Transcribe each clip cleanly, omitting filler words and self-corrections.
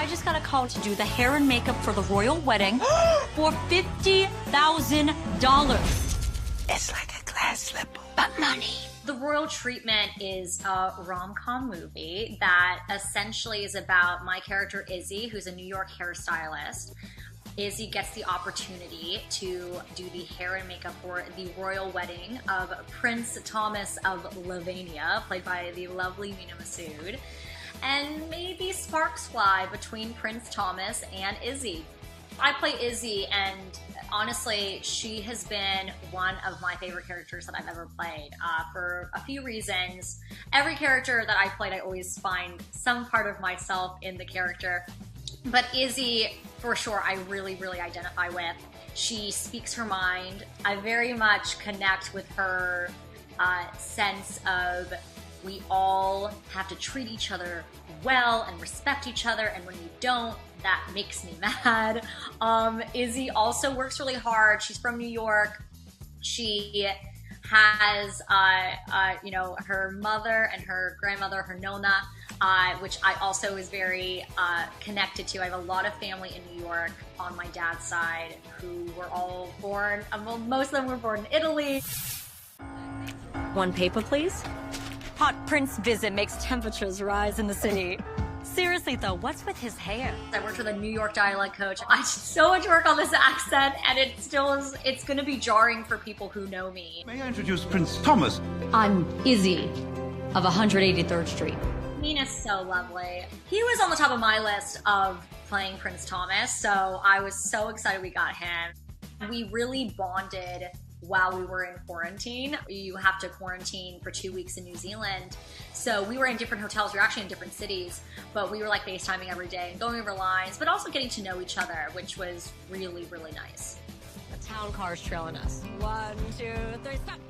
I just got a call to do the hair and makeup for the royal wedding for $50,000. It's like a glass slipper, but money. The Royal Treatment is a rom-com movie that essentially is about my character Izzy, who's a New York hairstylist. Izzy gets the opportunity to do the hair and makeup for the royal wedding of Prince Thomas of Slovenia, played by the lovely Mena Massoud. And maybe sparks fly between Prince Thomas and Izzy. I play Izzy, and honestly, she has been one of my favorite characters that I've ever played for a few reasons. Every character that I played, I always find some part of myself in the character. But Izzy, for sure, I really, really identify with. She speaks her mind. I very much connect with her sense of we all have to treat each other well and respect each other, and when you don't, that makes me mad. Izzy also works really hard. She's from New York. She has, you know, her mother and her grandmother, her Nonna, which I also was very connected to. I have a lot of family in New York on my dad's side who were all born, well, most of them were born in Italy. One paper, please. Hot prince visit makes temperatures rise in the city. Seriously though, what's with his hair? I worked with a New York dialect coach. I did so much work on this accent, and it still is, it's gonna be jarring for people who know me. May I introduce Prince Thomas? I'm Izzy of 183rd Street. Mena's so lovely. He was on the top of my list of playing Prince Thomas, so I was so excited we got him. We really bonded while we were in quarantine. You have to quarantine for 2 weeks in New Zealand. So we were in different hotels. We were actually in different cities, but we were like FaceTiming every day and going over lines, but also getting to know each other, which was really, really nice. The town car's trailing us. 1, 2, 3, stop.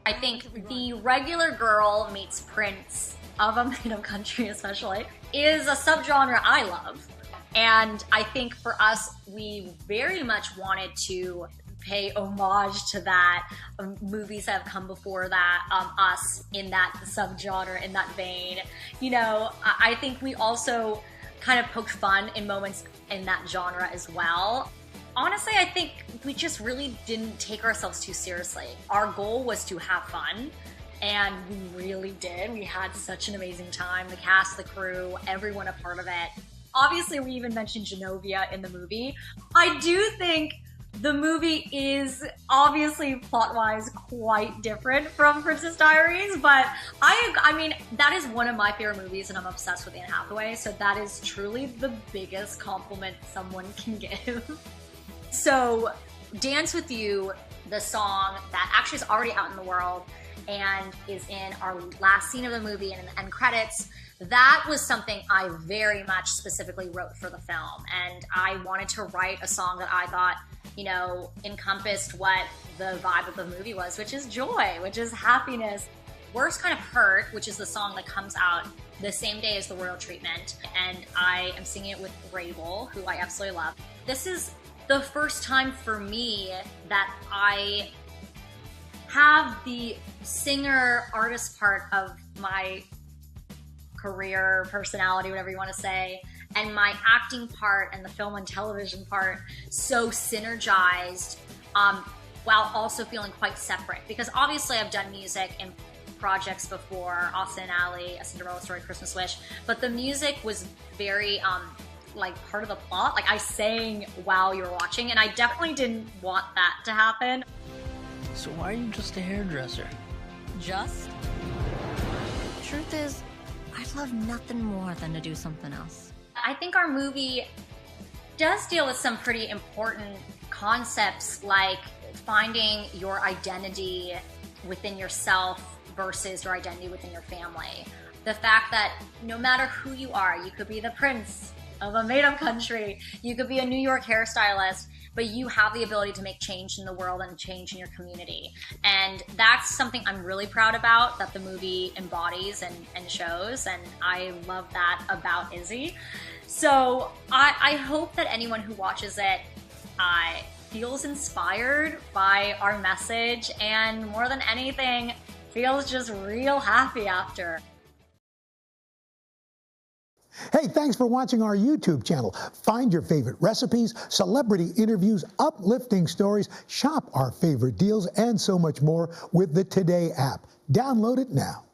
I think the regular girl meets prince of a made-up country especially is a subgenre I love. And I think for us, we very much wanted to pay homage to that. Movies that have come before that, us in that subgenre, in that vein. You know, I think we also kind of poked fun in moments in that genre as well. Honestly, I think we just really didn't take ourselves too seriously. Our goal was to have fun, and we really did. We had such an amazing time. The cast, the crew, everyone a part of it. Obviously, we even mentioned Genovia in the movie. I do think the movie is obviously plot-wise quite different from Princess Diaries, but I mean, that is one of my favorite movies, and I'm obsessed with Anne Hathaway, so that is truly the biggest compliment someone can give. So, Dance With You, the song that actually is already out in the world and is in our last scene of the movie and in the end credits, that was something I very much specifically wrote for the film, and I wanted to write a song that I thought, you know, encompassed what the vibe of the movie was, which is joy, which is happiness. Worst Kind of Hurt, which is the song that comes out the same day as the Royal Treatment, and I am singing it with Rabel, who I absolutely love. This is the first time for me that I have the singer-artist part of my career, personality, whatever you want to say, and my acting part and the film and television part so synergized, while also feeling quite separate. Because obviously I've done music in projects before, Austin and Ally, A Cinderella Story, Christmas Wish, but the music was very like part of the plot. Like I sang while you were watching, and I definitely didn't want that to happen. So why are you just a hairdresser? Just? Truth is, I'd love nothing more than to do something else. I think our movie does deal with some pretty important concepts, like finding your identity within yourself versus your identity within your family. The fact that no matter who you are, you could be the prince of a made-up country, you could be a New York hairstylist, but you have the ability to make change in the world and change in your community. And that's something I'm really proud about, that the movie embodies and shows, and I love that about Izzy. So I hope that anyone who watches it feels inspired by our message, and more than anything, feels just real happy after. Hey, thanks for watching our YouTube channel. Find your favorite recipes, celebrity interviews, uplifting stories, shop our favorite deals, and so much more with the Today app. Download it now.